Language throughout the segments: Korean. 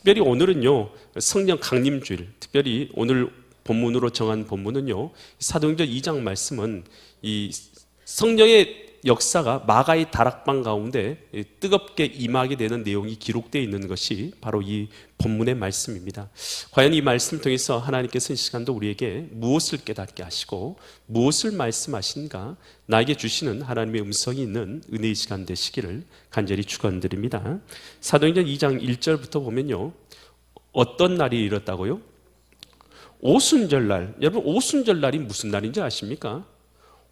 특별히 오늘은요, 성령 강림주일, 특별히 오늘 본문으로 정한 본문은요, 사도행전 2장 말씀은 이 성령의 역사가 마가의 다락방 가운데 뜨겁게 임하게 되는 내용이 기록되어 있는 것이 바로 이 본문의 말씀입니다. 과연 이 말씀을 통해서 하나님께서 이 시간도 우리에게 무엇을 깨닫게 하시고 무엇을 말씀하신가, 나에게 주시는 하나님의 음성이 있는 은혜의 시간 되시기를 간절히 축원드립니다. 사도행전 2장 1절부터 보면요, 어떤 날이 이렇다고요? 오순절날. 여러분, 오순절날이 무슨 날인지 아십니까?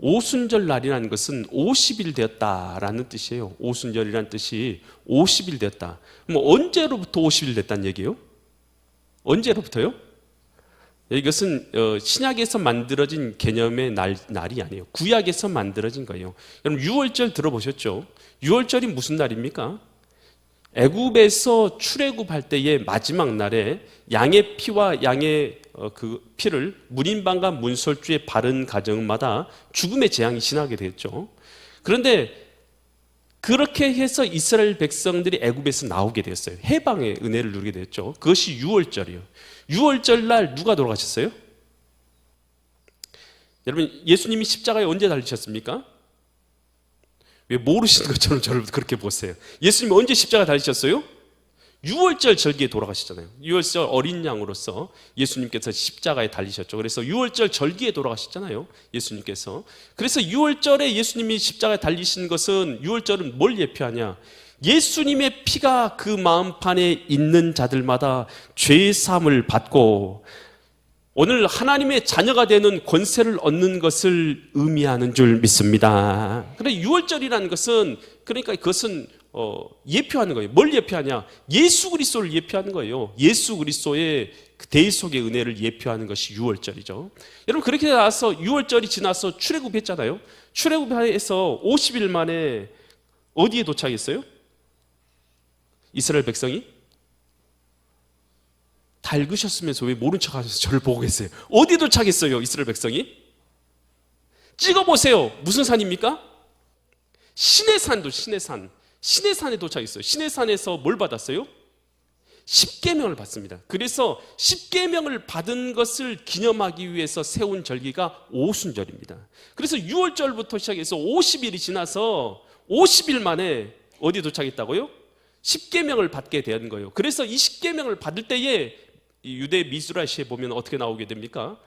오순절 날이라는 것은 50일 되었다라는 뜻이에요. 오순절이라는 뜻이 50일 되었다. 그럼 언제로부터 50일 됐다는 얘기예요? 언제로부터요? 이것은 신약에서 만들어진 개념의 날이 아니에요. 구약에서 만들어진 거예요. 여러분, 유월절 들어보셨죠? 유월절이 무슨 날입니까? 애굽에서 출애굽할 때의 마지막 날에 양의 피와 양의 그 피를 문인방과 문설주에 바른 가정마다 죽음의 재앙이 지나게 되었죠. 그런데 그렇게 해서 이스라엘 백성들이 애굽에서 나오게 되었어요. 해방의 은혜를 누리게 되었죠. 그것이 유월절이에요. 유월절 날 누가 돌아가셨어요? 여러분, 예수님이 십자가에 언제 달리셨습니까? 왜 모르시는 것처럼 저를 그렇게 보세요. 예수님이 언제 십자가 달리셨어요? 유월절 절기에 돌아가시잖아요. 유월절 어린 양으로서 예수님께서 십자가에 달리셨죠. 그래서 유월절 절기에 돌아가셨잖아요, 예수님께서. 그래서 유월절에 예수님이 십자가에 달리신 것은, 유월절은 뭘 예표하냐? 예수님의 피가 그 마음판에 있는 자들마다 죄의 사함을 받고 오늘 하나님의 자녀가 되는 권세를 얻는 것을 의미하는 줄 믿습니다. 그런데 유월절이라는 것은, 그러니까 그것은 예표하는 거예요. 뭘 예표하냐? 예수 그리스도를 예표하는 거예요. 예수 그리스도의 대속의 은혜를 예표하는 것이 유월절이죠. 여러분, 그렇게 나서 유월절이 지나서 출애굽했잖아요. 출애굽해서 50일 만에 어디에 도착했어요? 이스라엘 백성이? 다 읽으셨으면서 왜 모른 척 하셔서 저를 보고 계세요? 어디 도착했어요, 이스라엘 백성이? 찍어보세요. 무슨 산입니까? 시내산도 시내산. 시내산에 도착했어요. 시내산에서 뭘 받았어요? 십계명을 받습니다. 그래서 십계명을 받은 것을 기념하기 위해서 세운 절기가 오순절입니다. 그래서 유월절부터 시작해서 50일이 지나서 50일 만에 어디 도착했다고요? 십계명을 받게 된 거예요. 그래서 이 십계명을 받을 때에 유대 미스라시에 보면 어떻게 나오게 됩니까?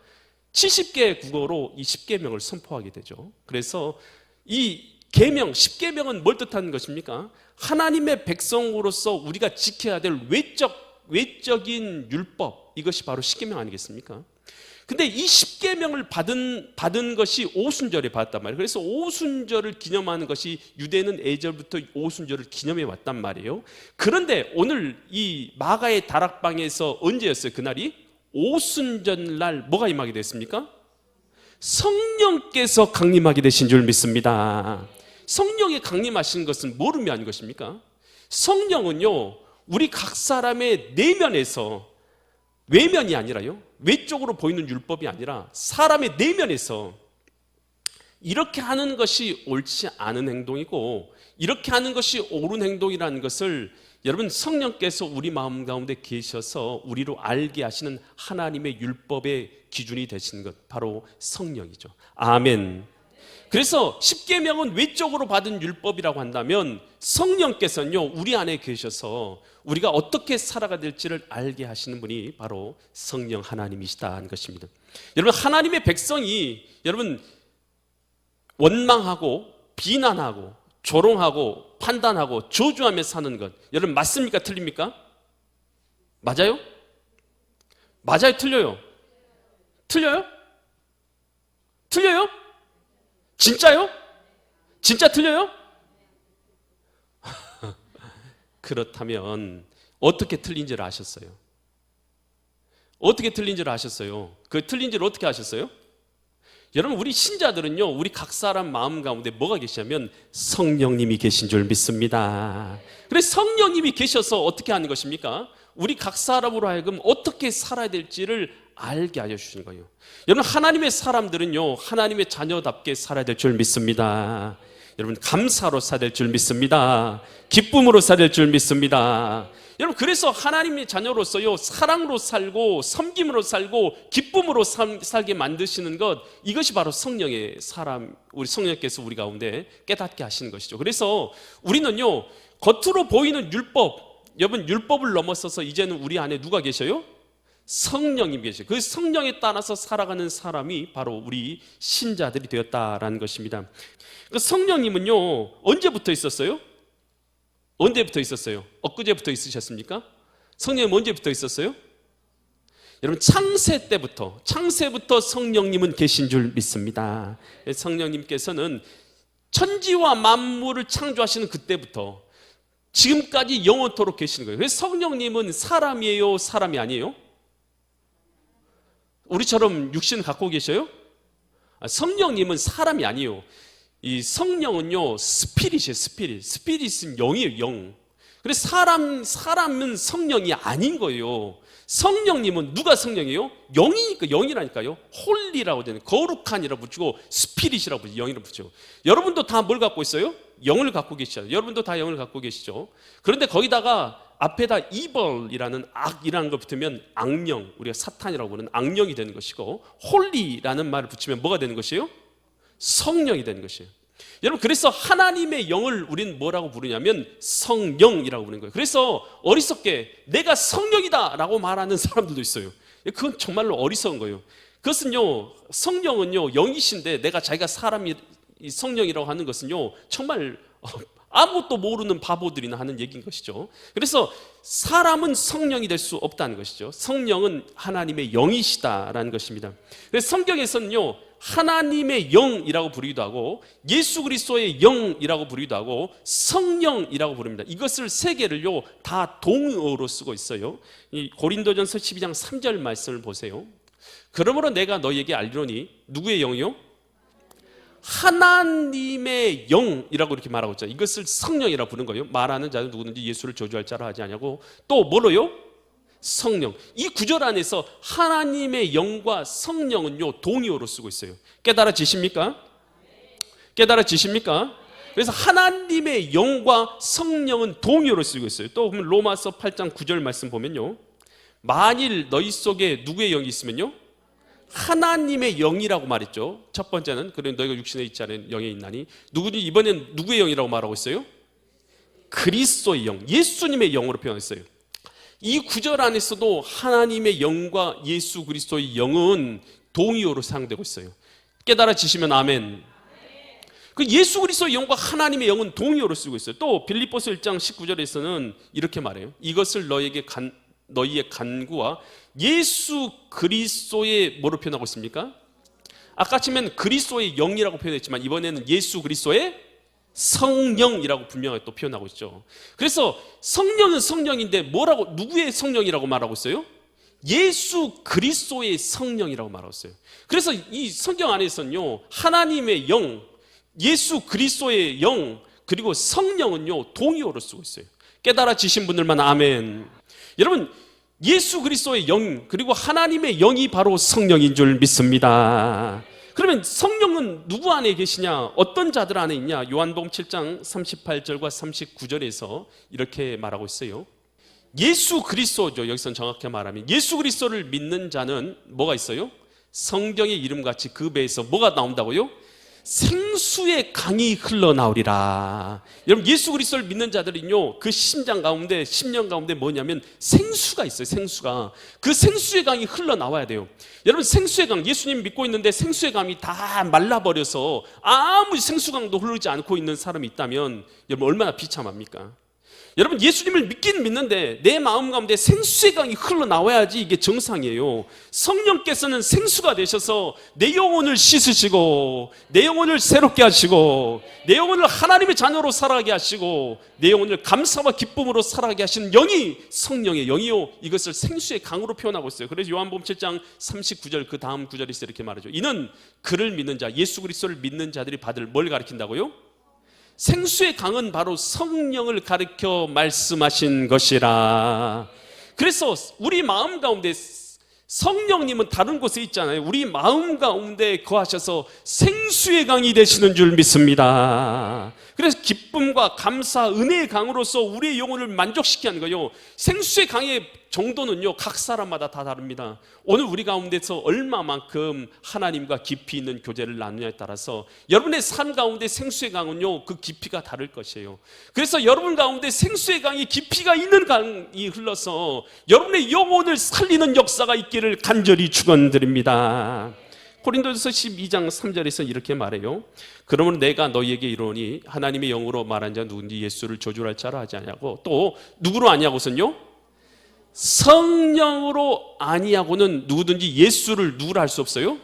70개 국어로 이 십계명을 선포하게 되죠. 그래서 이 계명, 십계명은 뭘 뜻하는 것입니까? 하나님의 백성으로서 우리가 지켜야 될 외적인 율법, 이것이 바로 십계명 아니겠습니까? 근데 이 십계명을 받은 것이 오순절에 받았단 말이에요. 그래서 오순절을 기념하는 것이, 유대는 예절부터 오순절을 기념해 왔단 말이에요. 그런데 오늘 이 마가의 다락방에서 언제였어요? 그날이 오순절 날 뭐가 임하게 됐습니까? 성령께서 강림하게 되신 줄 믿습니다. 성령이 강림하시는 것은 뭘 의미하는 것입니까? 성령은요, 우리 각 사람의 내면에서, 외면이 아니라요, 외적으로 보이는 율법이 아니라 사람의 내면에서 이렇게 하는 것이 옳지 않은 행동이고 이렇게 하는 것이 옳은 행동이라는 것을, 여러분, 성령께서 우리 마음 가운데 계셔서 우리로 알게 하시는 하나님의 율법의 기준이 되시는 것, 바로 성령이죠. 아멘. 그래서 십계명은 외적으로 받은 율법이라고 한다면, 성령께서는요, 우리 안에 계셔서 우리가 어떻게 살아가야 될지를 알게 하시는 분이 바로 성령 하나님이시다는 것입니다. 여러분, 하나님의 백성이, 여러분, 원망하고 비난하고 조롱하고 판단하고 저주하며 사는 것, 여러분, 맞습니까? 틀립니까? 맞아요? 맞아요? 틀려요? 틀려요? 틀려요? 진짜요? 진짜 틀려요? 그렇다면 어떻게 틀린지를 아셨어요? 어떻게 틀린지를 아셨어요? 그 틀린지를 어떻게 아셨어요? 여러분, 우리 신자들은요, 우리 각 사람 마음 가운데 뭐가 계시냐면 성령님이 계신 줄 믿습니다. 그래서 성령님이 계셔서 어떻게 하는 것입니까? 우리 각 사람으로 하여금 어떻게 살아야 될지를 알게 하여 주시는 거예요. 여러분, 하나님의 사람들은요, 하나님의 자녀답게 살아야 될 줄 믿습니다. 여러분, 감사로 살아야 될 줄 믿습니다. 기쁨으로 살아야 될 줄 믿습니다. 여러분, 그래서 하나님의 자녀로서요, 사랑으로 살고 섬김으로 살고 기쁨으로 살게 만드시는 것, 이것이 바로 성령의 사람, 우리 성령께서 우리 가운데 깨닫게 하시는 것이죠. 그래서 우리는요, 겉으로 보이는 율법, 여러분, 율법을 넘어서서 이제는 우리 안에 누가 계셔요? 성령님 계셔요. 그 성령에 따라서 살아가는 사람이 바로 우리 신자들이 되었다라는 것입니다. 그 성령님은요, 언제부터 있었어요? 언제부터 있었어요? 엊그제부터 있으셨습니까? 성령님 언제부터 있었어요? 여러분, 창세부터 성령님은 계신 줄 믿습니다. 성령님께서는 천지와 만물을 창조하시는 그때부터 지금까지 영원토록 계시는 거예요. 그래서 성령님은 사람이에요, 사람이 아니에요? 우리처럼 육신 갖고 계셔요? 성령님은 사람이 아니에요. 이 성령은요, 스피릿이에요, 스피릿. 스피릿은 영이에요, 영. 그래서 사람은 성령이 아닌 거예요. 성령님은 누가 성령이에요? 영이니까, 영이라니까요. 홀리라고 되는, 거룩한이라고 붙이고 스피릿이라고 붙이고 영이라고 붙이고. 여러분도 다 뭘 갖고 있어요? 영을 갖고 계시잖아요. 여러분도 다 영을 갖고 계시죠. 그런데 거기다가 앞에다 evil이라는 악이라는 걸 붙으면 악령, 우리가 사탄이라고 부르는 악령이 되는 것이고, 홀리라는 말을 붙이면 뭐가 되는 것이에요? 성령이 되는 것이에요. 여러분, 그래서 하나님의 영을 우리는 뭐라고 부르냐면 성령이라고 부르는 거예요. 그래서 어리석게 내가 성령이다 라고 말하는 사람들도 있어요. 그건 정말로 어리석은 거예요. 그것은요, 성령은요, 영이신데 내가 자기가 사람이 성령이라고 하는 것은요, 정말 아무것도 모르는 바보들이나 하는 얘기인 것이죠. 그래서 사람은 성령이 될 수 없다는 것이죠. 성령은 하나님의 영이시다라는 것입니다. 그래서 성경에서는요, 하나님의 영이라고 부르기도 하고 예수 그리스도의 영이라고 부르기도 하고 성령이라고 부릅니다. 이것을 세 개를요, 다 동어로 쓰고 있어요. 이 고린도전서 12장 3절 말씀을 보세요. 그러므로 내가 너희에게 알리노니, 누구의 영이요? 하나님의 영이라고 이렇게 말하고 있잖아요. 이것을 성령이라고 부르는 거예요. 말하는 자는 누구든지 예수를 저주할 자라 하지 아니하고, 또 뭐로요? 성령. 이 구절 안에서 하나님의 영과 성령은요, 동의어로 쓰고 있어요. 깨달아지십니까? 깨달아지십니까? 그래서 하나님의 영과 성령은 동의어로 쓰고 있어요. 또 보면 로마서 8장 9절 말씀 보면요, 만일 너희 속에 누구의 영이 있으면요, 하나님의 영이라고 말했죠. 첫 번째는 그래 너희가 육신에 있지 않은 영에 있나니, 누구든지 이번엔 누구의 영이라고 말하고 있어요? 그리스도의 영, 예수님의 영으로 표현했어요. 이 구절 안에서도 하나님의 영과 예수 그리스도의 영은 동의어로 사용되고 있어요. 깨달아지시면 아멘. 그 예수 그리스도의 영과 하나님의 영은 동의어로 쓰고 있어요. 또 빌립보서 1장 19절에서는 이렇게 말해요. 이것을 너희의 간구와 예수 그리스도의 뭐로 표현하고 있습니까? 아까 치면 그리스도의 영이라고 표현했지만 이번에는 예수 그리스도의 성령이라고 분명하게 또 표현하고 있죠. 그래서 성령은 성령인데 뭐라고, 누구의 성령이라고 말하고 있어요? 예수 그리스도의 성령이라고 말하고 있어요. 그래서 이 성경 안에서는요, 하나님의 영, 예수 그리스도의 영, 그리고 성령은요, 동의어로 쓰고 있어요. 깨달아지신 분들만 아멘. 여러분, 예수 그리스도의 영, 그리고 하나님의 영이 바로 성령인 줄 믿습니다. 그러면 성령은 누구 안에 계시냐? 어떤 자들 안에 있냐? 요한복음 7장 38절과 39절에서 이렇게 말하고 있어요. 예수 그리스도죠. 여기서는 정확히 말하면 예수 그리스도를 믿는 자는 뭐가 있어요? 성경의 이름같이 그 배에서 뭐가 나온다고요? 생수의 강이 흘러나오리라. 여러분, 예수 그리스도를 믿는 자들은요, 그 심장 가운데, 심령 가운데 뭐냐면 생수가 있어요. 생수가. 그 생수의 강이 흘러나와야 돼요. 여러분, 생수의 강, 예수님 믿고 있는데 생수의 강이 다 말라버려서 아무 생수강도 흐르지 않고 있는 사람이 있다면 여러분, 얼마나 비참합니까? 여러분, 예수님을 믿긴 믿는데 내 마음 가운데 생수의 강이 흘러나와야지 이게 정상이에요. 성령께서는 생수가 되셔서 내 영혼을 씻으시고 내 영혼을 새롭게 하시고 내 영혼을 하나님의 자녀로 살아가게 하시고 내 영혼을 감사와 기쁨으로 살아가게 하시는 영이 성령의 영이요, 이것을 생수의 강으로 표현하고 있어요. 그래서 요한복음 7장 39절 그 다음 구절에서 이렇게 말하죠. 이는 그를 믿는 자, 예수 그리스도를 믿는 자들이 받을 뭘 가리킨다고요? 생수의 강은 바로 성령을 가리켜 말씀하신 것이라. 그래서 우리 마음 가운데 성령님은 다른 곳에 있잖아요. 우리 마음 가운데 거하셔서 생수의 강이 되시는 줄 믿습니다. 그래서 기쁨과 감사, 은혜의 강으로서 우리의 영혼을 만족시키게 하는 거예요. 생수의 강의 정도는요, 각 사람마다 다 다릅니다. 오늘 우리 가운데서 얼마만큼 하나님과 깊이 있는 교제를 나누냐에 따라서 여러분의 삶 가운데 생수의 강은요, 그 깊이가 다를 것이에요. 그래서 여러분 가운데 생수의 강이 깊이가 있는 강이 흘러서 여러분의 영혼을 살리는 역사가 있기를 간절히 축원드립니다. 고린도전서 12장 3절에서 이렇게 말해요. 그러면 내가 너희에게 이르노니 하나님의 영으로 말한 자 누군지 예수를 저주할 자라 하지 아니하고, 또 누구로 아니하고선요, 성령으로 아니하고는 누구든지 예수를 누구라 할 수 없어요?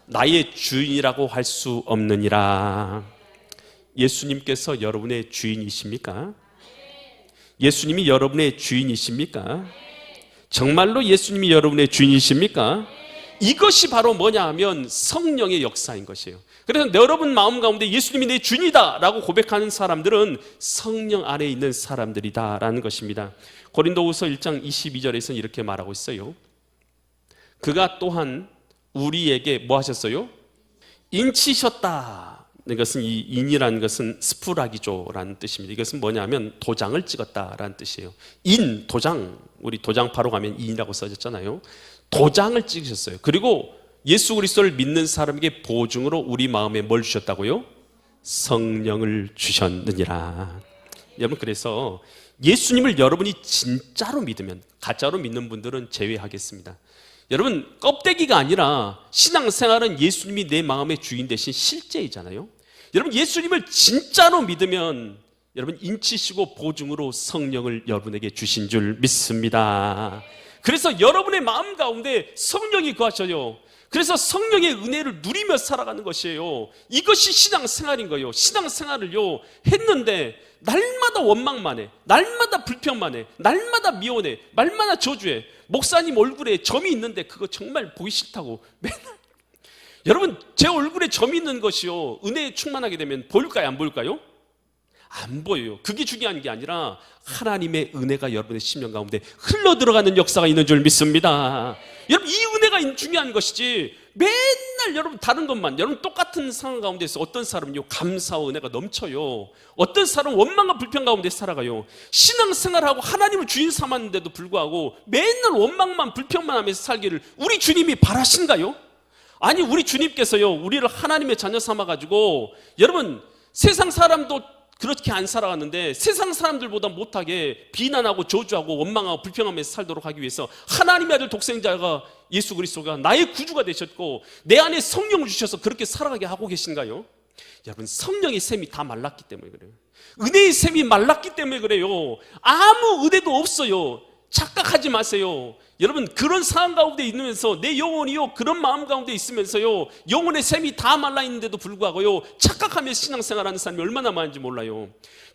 나의 주인이라고 할 수 없느니라. 예수님께서 여러분의 주인이십니까? 예수님이 여러분의 주인이십니까? 정말로 예수님이 여러분의 주인이십니까? 이것이 바로 뭐냐 하면 성령의 역사인 것이에요. 그래서 여러분 마음 가운데 예수님이 내 주인이다 라고 고백하는 사람들은 성령 안에 있는 사람들이다 라는 것입니다. 고린도후서 1장 22절에서는 이렇게 말하고 있어요. 그가 또한 우리에게 뭐 하셨어요? 인치셨다. 이것은 이 인이라는 것은 스푸라기조라는 뜻입니다. 이것은 뭐냐면 도장을 찍었다라는 뜻이에요. 인, 도장. 우리 도장파로 가면 인이라고 써졌잖아요. 도장을 찍으셨어요. 그리고 예수 그리스도를 믿는 사람에게 보증으로 우리 마음에 뭘 주셨다고요? 성령을 주셨느니라. 여러분, 그래서 예수님을 여러분이 진짜로 믿으면, 가짜로 믿는 분들은 제외하겠습니다. 여러분, 껍데기가 아니라 신앙생활은 예수님이 내 마음의 주인 대신 실제이잖아요. 여러분, 예수님을 진짜로 믿으면 여러분 인치시고 보증으로 성령을 여러분에게 주신 줄 믿습니다. 그래서 여러분의 마음 가운데 성령이 거하셔요. 그래서 성령의 은혜를 누리며 살아가는 것이에요. 이것이 신앙생활인 거예요. 신앙생활을요 했는데 날마다 원망만 해, 날마다 불평만 해, 날마다 미워해, 날마다 저주해. 목사님 얼굴에 점이 있는데 그거 정말 보기 싫다고 맨날. 여러분, 제 얼굴에 점이 있는 것이요, 은혜에 충만하게 되면 보일까요, 안 보일까요? 안 보여요. 그게 중요한 게 아니라 하나님의 은혜가 여러분의 심령 가운데 흘러 들어가는 역사가 있는 줄 믿습니다. 여러분, 이 은혜가 중요한 것이지 맨날 여러분 다른 것만, 여러분 똑같은 상황 가운데서 어떤 사람은요 감사와 은혜가 넘쳐요. 어떤 사람은 원망과 불평 가운데 살아가요. 신앙생활하고 하나님을 주인 삼았는데도 불구하고 맨날 원망만 불평만 하면서 살기를 우리 주님이 바라신가요? 아니, 우리 주님께서요 우리를 하나님의 자녀 삼아가지고, 여러분 세상 사람도 그렇게 안 살아갔는데 세상 사람들보다 못하게 비난하고 저주하고 원망하고 불평하면서 살도록 하기 위해서 하나님의 아들 독생자가 예수 그리스도가 나의 구주가 되셨고 내 안에 성령을 주셔서 그렇게 살아가게 하고 계신가요? 여러분, 성령의 샘이 다 말랐기 때문에 그래요. 은혜의 샘이 말랐기 때문에 그래요. 아무 은혜도 없어요. 착각하지 마세요. 여러분, 그런 상황 가운데 있으면서 내 영혼이요 그런 마음 가운데 있으면서요 영혼의 샘이 다 말라있는데도 불구하고요 착각하며 신앙생활하는 사람이 얼마나 많은지 몰라요.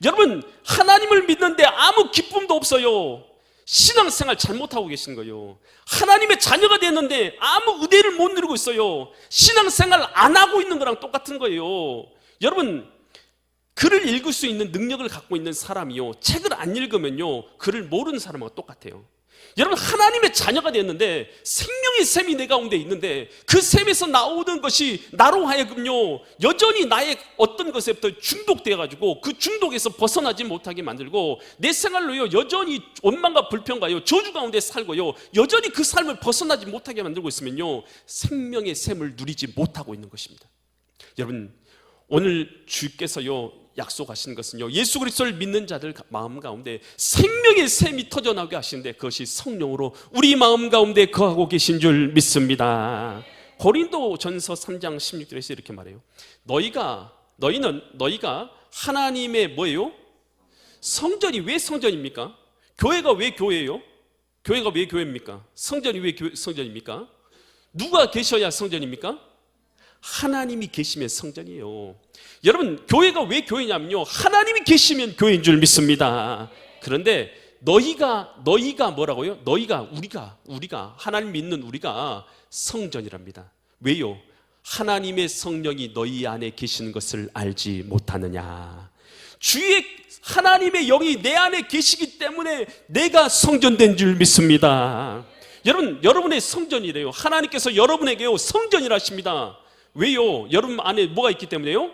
여러분, 하나님을 믿는데 아무 기쁨도 없어요. 신앙생활 잘못하고 계신 거예요. 하나님의 자녀가 됐는데 아무 은혜를 못 누리고 있어요. 신앙생활 안 하고 있는 거랑 똑같은 거예요. 여러분, 글을 읽을 수 있는 능력을 갖고 있는 사람이요 책을 안 읽으면요 글을 모르는 사람하고 똑같아요. 여러분, 하나님의 자녀가 됐는데 생명의 샘이 내 가운데 있는데 그 샘에서 나오는 것이 나로 하여금요 여전히 나의 어떤 것에부터 중독되어가지고 그 중독에서 벗어나지 못하게 만들고 내 생활로요 여전히 원망과 불평과요 저주 가운데 살고요 여전히 그 삶을 벗어나지 못하게 만들고 있으면요 생명의 샘을 누리지 못하고 있는 것입니다. 여러분, 오늘 주께서요 약속하시는 것은요 예수 그리스도를 믿는 자들 마음 가운데 생명의 샘이 터져나오게 하시는데 그것이 성령으로 우리 마음 가운데 거하고 계신 줄 믿습니다. 고린도전서 3장 16절에서 이렇게 말해요. 너희가 하나님의 뭐예요? 성전이 왜 성전입니까? 교회가 왜 교회예요? 교회가 왜 교회입니까? 성전이 왜 성전입니까? 누가 계셔야 성전입니까? 하나님이 계시면 성전이에요. 여러분, 교회가 왜 교회냐면요 하나님이 계시면 교회인 줄 믿습니다. 그런데 너희가 뭐라고요? 우리가 하나님 믿는 우리가 성전이랍니다. 왜요? 하나님의 성령이 너희 안에 계시는 것을 알지 못하느냐. 주의 하나님의 영이 내 안에 계시기 때문에 내가 성전된 줄 믿습니다. 여러분의 성전이래요. 하나님께서 여러분에게요 성전이라 하십니다. 왜요? 여러분 안에 뭐가 있기 때문에요?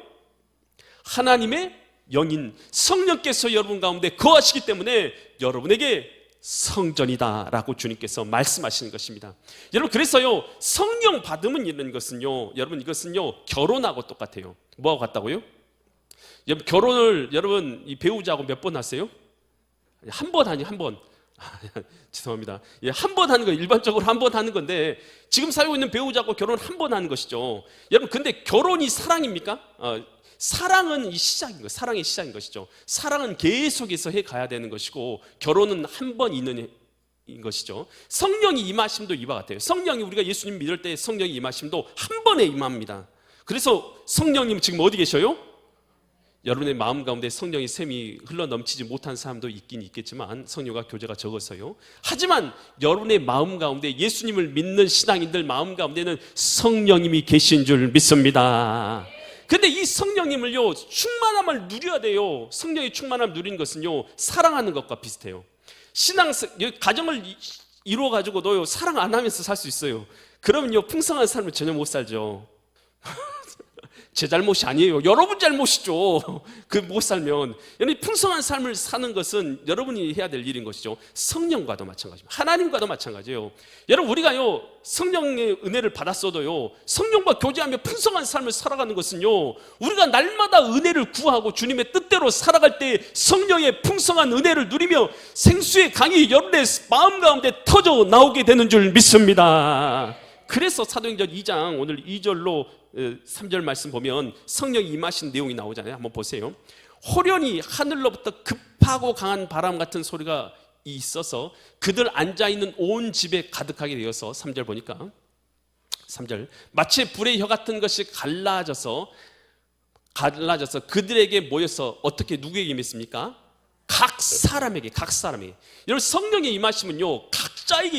하나님의 영인 성령께서 여러분 가운데 거하시기 때문에 여러분에게 성전이다라고 주님께서 말씀하시는 것입니다. 여러분, 그래서요, 성령 받음은 이런 것은요, 여러분, 이것은요 결혼하고 똑같아요. 뭐하고 같다고요? 여러분, 결혼을 여러분 이 배우자하고 몇 번 하세요? 한 번 아니, 한 번. 죄송합니다. 예, 한 번 하는 거, 일반적으로 한 번 하는 건데, 지금 살고 있는 배우자하고 결혼 한 번 하는 것이죠. 여러분, 근데 결혼이 사랑입니까? 사랑은 이 시작인 거, 사랑의 시작인 것이죠. 사랑은 계속해서 해 가야 되는 것이고, 결혼은 한 번 있는 것이죠. 성령이 임하심도 이와 같아요. 성령이, 우리가 예수님 믿을 때 성령이 임하심도 한 번에 임합니다. 그래서 성령님 지금 어디 계셔요? 여러분의 마음 가운데 성령의 샘이 흘러넘치지 못한 사람도 있긴 있겠지만, 성령과 교제가 적어서요. 하지만 여러분의 마음 가운데, 예수님을 믿는 신앙인들 마음 가운데는 성령님이 계신 줄 믿습니다. 근데 이 성령님을요, 충만함을 누려야 돼요. 성령의 충만함을 누리는 것은요, 사랑하는 것과 비슷해요. 가정을 이루어 가지고도요, 사랑 안 하면서 살 수 있어요. 그러면요, 풍성한 삶을 전혀 못 살죠. 제 잘못이 아니에요. 여러분 잘못이죠. 그 못 살면. 여러분, 풍성한 삶을 사는 것은 여러분이 해야 될 일인 것이죠. 성령과도 마찬가지입니다. 하나님과도 마찬가지예요. 여러분, 우리가요, 성령의 은혜를 받았어도요, 성령과 교제하며 풍성한 삶을 살아가는 것은요, 우리가 날마다 은혜를 구하고 주님의 뜻대로 살아갈 때 성령의 풍성한 은혜를 누리며 생수의 강이 여러분의 마음 가운데 터져 나오게 되는 줄 믿습니다. 그래서 사도행전 2장 오늘 2절로 3절 말씀 보면 성령이 임하신 내용이 나오잖아요. 한번 보세요. 호련히 하늘로부터 급하고 강한 바람 같은 소리가 있어서 그들 앉아있는 온 집에 가득하게 되어서, 3절 보니까 3절, 마치 불의 혀 같은 것이 갈라져서 그들에게 모여서, 어떻게, 누구에게 임했습니까? 각 사람에게. 여러분, 성령의 임하심은요, 각자에게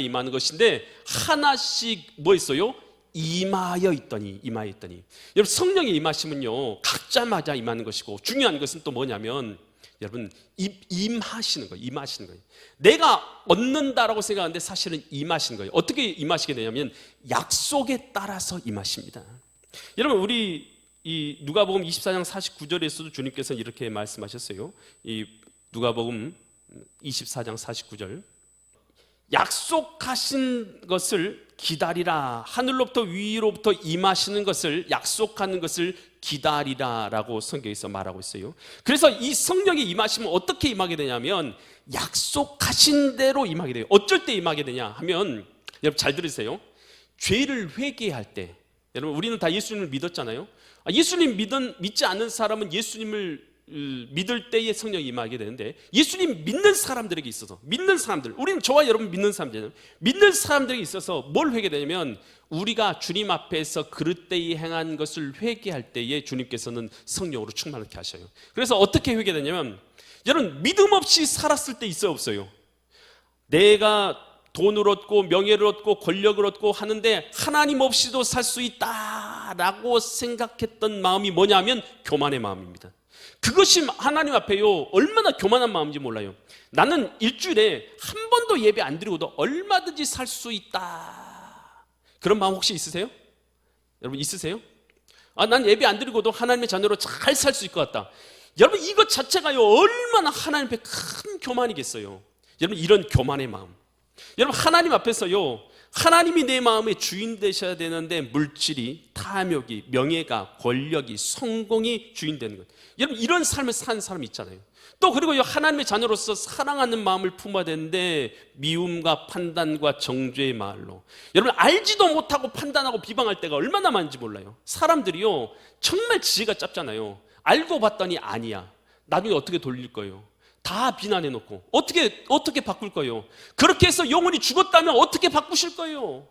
임하는 것인데, 하나씩 뭐 있어요? 임하여 있더니. 여러분, 성령의 임하심은요, 각자마다 임하는 것이고, 중요한 것은 또 뭐냐면, 여러분, 임하시는 거예요. 내가 얻는다라고 생각하는데 사실은 임하시는 거예요. 어떻게 임하시게 되냐면, 약속에 따라서 임하십니다. 여러분, 우리 이 누가복음 24장 49절에서도 주님께서 이렇게 말씀하셨어요. 이 누가복음 24장 49절, 약속하신 것을 기다리라. 하늘로부터 위로부터 임하시는 것을, 약속하는 것을 기다리라라고 성경에서 말하고 있어요. 그래서 이 성령이 임하시면 어떻게 임하게 되냐면, 약속하신 대로 임하게 돼요. 어쩔 때 임하게 되냐 하면, 여러분 잘 들으세요. 죄를 회개할 때, 여러분, 우리는 다 예수님을 믿었잖아요. 예수님 믿지 않는 사람은 예수님을 믿을 때에 성령이 임하게 되는데, 예수님 믿는 사람들에게 있어서, 우리는 저와 여러분 믿는 사람들에게 있어서 뭘 회개되냐면, 우리가 주님 앞에서 그릇되이 행한 것을 회개할 때에 주님께서는 성령으로 충만하게 하셔요. 그래서 어떻게 회개되냐면, 여러분, 믿음 없이 살았을 때 있어요, 없어요? 내가 돈을 얻고 명예를 얻고 권력을 얻고 하는데 하나님 없이도 살 수 있다라고 생각했던 마음이 뭐냐면 교만의 마음입니다. 그것이 하나님 앞에요, 얼마나 교만한 마음인지 몰라요. 나는 일주일에 한 번도 예배 안 드리고도 얼마든지 살 수 있다, 그런 마음 혹시 있으세요? 여러분 있으세요? 난 예배 안 드리고도 하나님의 자녀로 잘 살 수 있을 것 같다. 여러분, 이것 자체가요, 얼마나 하나님 앞에 큰 교만이겠어요. 여러분, 이런 교만의 마음, 여러분, 하나님 앞에서요, 하나님이 내 마음의 주인 되셔야 되는데, 물질이, 탐욕이, 명예가, 권력이, 성공이 주인 되는 것, 여러분, 이런 삶을 사는 사람이 있잖아요. 또 그리고 하나님의 자녀로서 사랑하는 마음을 품어야 되는데, 미움과 판단과 정죄의 말로, 여러분, 알지도 못하고 판단하고 비방할 때가 얼마나 많은지 몰라요. 사람들이요, 정말 지혜가 짧잖아요. 알고 봤더니 아니야. 나중에 어떻게 돌릴 거예요? 다 비난해놓고 어떻게 바꿀 거예요? 그렇게 해서 영혼이 죽었다면 어떻게 바꾸실 거예요?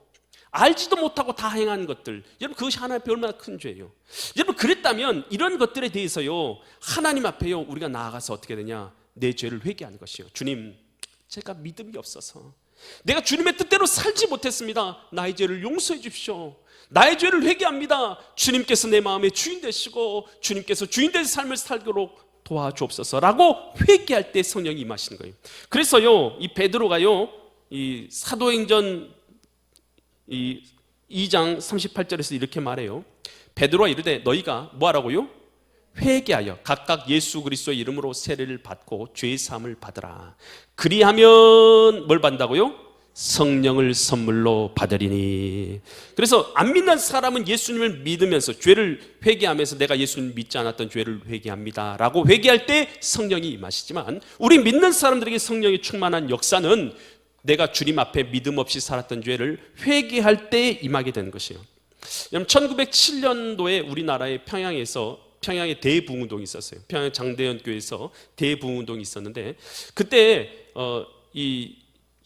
알지도 못하고 다 행한 것들, 여러분, 그것이 하나님 앞에 얼마나 큰 죄예요. 여러분, 그랬다면 이런 것들에 대해서요, 하나님 앞에요, 우리가 나아가서 어떻게 되냐, 내 죄를 회개하는 것이요. 주님, 제가 믿음이 없어서 내가 주님의 뜻대로 살지 못했습니다. 나의 죄를 용서해 주십시오. 나의 죄를 회개합니다. 주님께서 내 마음의 주인 되시고 주님께서 주인 된 삶을 살도록 도와주옵소서라고 회개할 때 성령이 임하시는 거예요. 그래서요, 이 베드로가요, 이 사도행전 2장 38절에서 이렇게 말해요. 베드로가 이르되 너희가 뭐 하라고요? 회개하여 각각 예수 그리스도의 이름으로 세례를 받고 죄 사함을 받으라. 그리하면 뭘 받는다고요? 성령을 선물로 받으리니. 그래서 안 믿는 사람은 예수님을 믿으면서 죄를 회개하면서 내가 예수님을 믿지 않았던 죄를 회개합니다 라고 회개할 때 성령이 임하시지만, 우리 믿는 사람들에게 성령이 충만한 역사는 내가 주님 앞에 믿음 없이 살았던 죄를 회개할 때 임하게 되는 것이에요. 여러분, 1907년도에 우리나라의 평양에 대부흥운동이 있었어요. 평양 장대현 교회에서 대부흥운동이 있었는데, 그때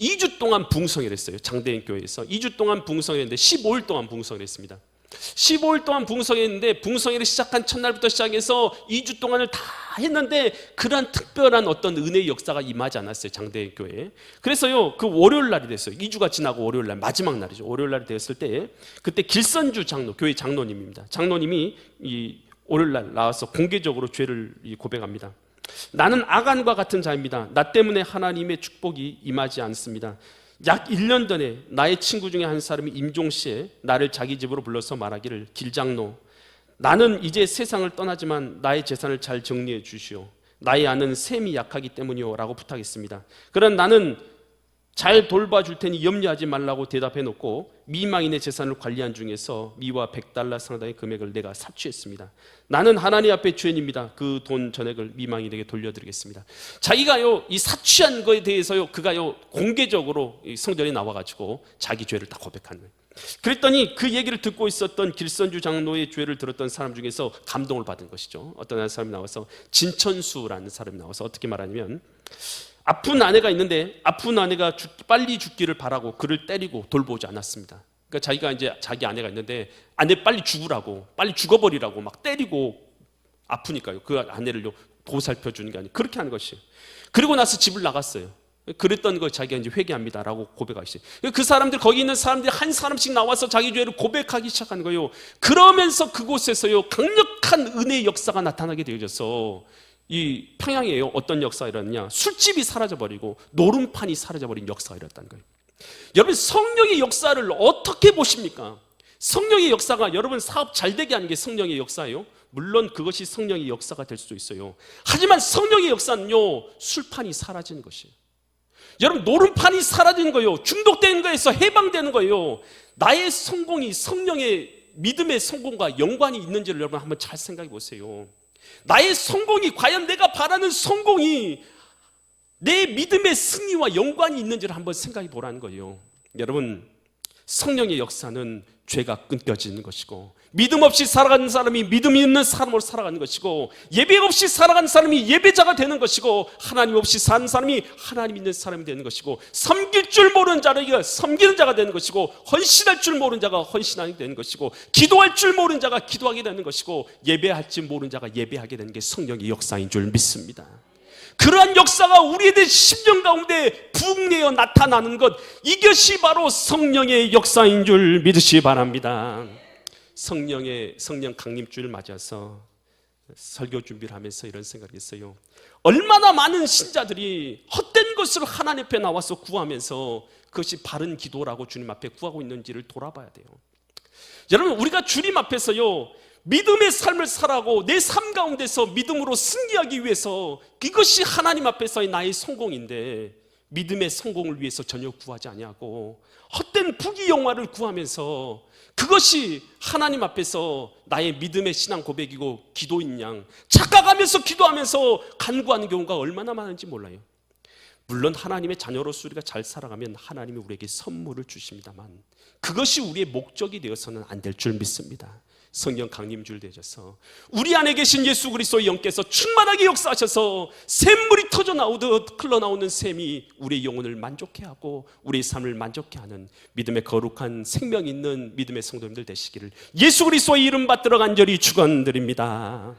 2주 동안 부흥성회를 했어요. 장대현 교회에서 2주 동안 부흥성회를 했는데 15일 동안 부흥성회를 했습니다. 15일 동안 부흥성회를 했는데, 부흥성회를 시작한 첫날부터 시작해서 2주 동안을 다 했는데 그러한 특별한 어떤 은혜의 역사가 임하지 않았어요, 장대현 교회에. 그래서요, 그 월요일 날이 됐어요. 2주가 지나고 월요일 날, 마지막 날이죠. 월요일 날이 되었을 때, 그때 길선주 장로, 교회 장로님입니다. 장로님이 이 월요일 날 나와서 공개적으로 죄를 고백합니다. 나는 아간과 같은 자입니다. 나 때문에 하나님의 축복이 임하지 않습니다. 약 1년 전에 나의 친구 중에 한 사람이 임종시에 나를 자기 집으로 불러서 말하기를, 길장로, 나는 이제 세상을 떠나지만 나의 재산을 잘 정리해 주시오. 나의 아는 셈이 약하기 때문이오 라고 부탁했습니다. 그러나 나는 잘 돌봐줄 테니 염려하지 말라고 대답해 놓고 미망인의 재산을 관리한 중에서 미와 $100 상당의 금액을 내가 사취했습니다. 나는 하나님 앞에 죄인입니다. 그 돈 전액을 미망인에게 돌려드리겠습니다. 자기가요, 이 사취한 거에 대해서요, 그가요 공개적으로 성전에 나와가지고 자기 죄를 다 고백한 거예요. 그랬더니 그 얘기를 듣고 있었던 길선주 장로의 죄를 들었던 사람 중에서 감동을 받은 것이죠. 어떤 사람이 나와서, 진천수라는 사람이 나와서 어떻게 말하냐면, 아픈 아내가 있는데 아픈 아내가 빨리 죽기를 바라고 그를 때리고 돌보지 않았습니다. 그러니까 자기가 이제 자기 아내가 있는데 아내 빨리 죽으라고, 빨리 죽어버리라고 막 때리고, 아프니까요, 그 아내를요 보살펴 주는 게 아니에요. 그렇게 하는 것이에요. 그리고 나서 집을 나갔어요. 그랬던 거 자기가 이제 회개합니다라고 고백하시죠. 그 사람들, 거기 있는 사람들이 한 사람씩 나와서 자기 죄를 고백하기 시작하는 거예요. 그러면서 그곳에서요 강력한 은혜의 역사가 나타나게 되어져서, 이 평양에요 어떤 역사가 일어났냐, 술집이 사라져버리고 노름판이 사라져버린 역사가 일어났다는 거예요. 여러분, 성령의 역사를 어떻게 보십니까? 성령의 역사가 여러분 사업 잘 되게 하는 게 성령의 역사예요. 물론 그것이 성령의 역사가 될 수도 있어요. 하지만 성령의 역사는요, 술판이 사라지는 것이에요. 여러분, 노름판이 사라지는 거예요. 중독되는 거에서 해방되는 거예요. 나의 성공이 성령의 믿음의 성공과 연관이 있는지를 여러분 한번 잘 생각해 보세요. 나의 성공이 과연 내가 바라는 성공이 내 믿음의 승리와 연관이 있는지를 한번 생각해 보라는 거예요. 여러분, 성령의 역사는 죄가 끊겨지는 것이고, 믿음 없이 살아가는 사람이 믿음 있는 사람으로 살아가는 것이고, 예배 없이 살아가는 사람이 예배자가 되는 것이고, 하나님 없이 사는 사람이 하나님 있는 사람이 되는 것이고, 섬길 줄 모르는 자가 섬기는 자가 되는 것이고, 헌신할 줄 모르는 자가 헌신하게 되는 것이고, 기도할 줄 모르는 자가 기도하게 되는 것이고, 예배할 줄 모르는 자가 예배하게 되는 게 성령의 역사인 줄 믿습니다. 그러한 역사가 우리에 대한 심령 가운데 부흥되어 나타나는 것, 이것이 바로 성령의 역사인 줄 믿으시기 바랍니다. 성령 강림주를 맞아서 설교 준비를 하면서 이런 생각을 했어요. 얼마나 많은 신자들이 헛된 것을 하나님 앞에 나와서 구하면서 그것이 바른 기도라고 주님 앞에 구하고 있는지를 돌아봐야 돼요. 여러분, 우리가 주님 앞에서요 믿음의 삶을 살아가고 내 삶 가운데서 믿음으로 승리하기 위해서, 이것이 하나님 앞에서의 나의 성공인데, 믿음의 성공을 위해서 전혀 구하지 아니하고 헛된 부귀영화를 구하면서 그것이 하나님 앞에서 나의 믿음의 신앙 고백이고 기도인 양 착각하면서 기도하면서 간구하는 경우가 얼마나 많은지 몰라요. 물론 하나님의 자녀로서 우리가 잘 살아가면 하나님이 우리에게 선물을 주십니다만, 그것이 우리의 목적이 되어서는 안 될 줄 믿습니다. 성령 강림줄 되셔서 우리 안에 계신 예수 그리스도의 영께서 충만하게 역사하셔서 샘물이 터져 나오듯 흘러나오는 샘이 우리의 영혼을 만족해 하고 우리의 삶을 만족해 하는 믿음의 거룩한 생명 있는 믿음의 성도님들 되시기를 예수 그리스도의 이름 받들어 간절히 축원드립니다.